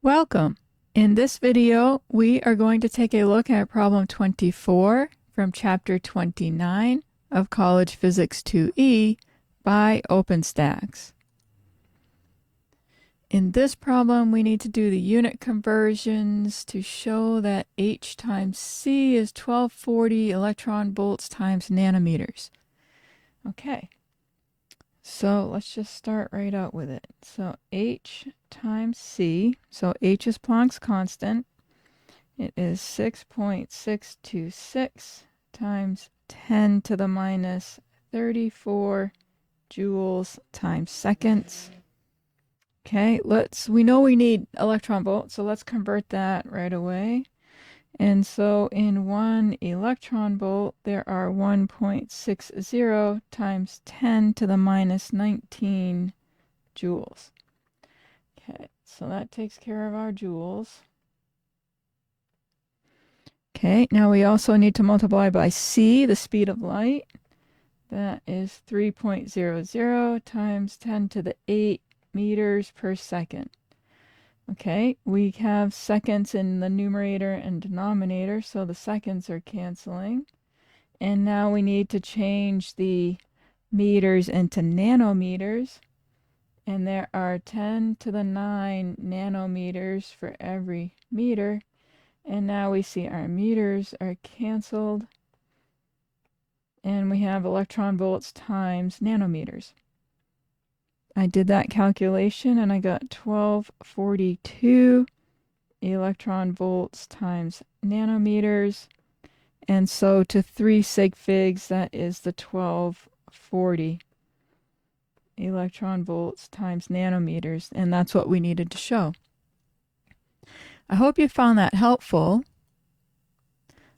Welcome. In this video, we are going to take a look at problem 24 from chapter 29 of College Physics 2E by OpenStax. In this problem, we need to do the unit conversions to show that H times C is 1240 electron volts times nanometers. Okay, so let's just start right out with it. So H times C, so H is Planck's constant. It is 6.626 times 10 to the minus 34 joules times seconds. Okay, we know we need electron volts, so let's convert that right away. And so in 1 electron volt, there are 1.60 times 10 to the minus 19 joules. Okay, so that takes care of our joules. Okay, now we also need to multiply by c, the speed of light. That is 3.00 times 10 to the 8 meters per second. Okay, we have seconds in the numerator and denominator, so the seconds are canceling. And now we need to change the meters into nanometers. And there are 10 to the 9 nanometers for every meter. And now we see our meters are canceled. And we have electron volts times nanometers. I did that calculation and I got 1242 electron volts times nanometers. And so to 3 sig figs, that is the 1240 electron volts times nanometers. And that's what we needed to show. I hope you found that helpful.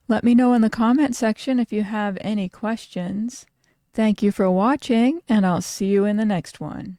Let me know in the comment section if you have any questions. Thank you for watching, and I'll see you in the next one.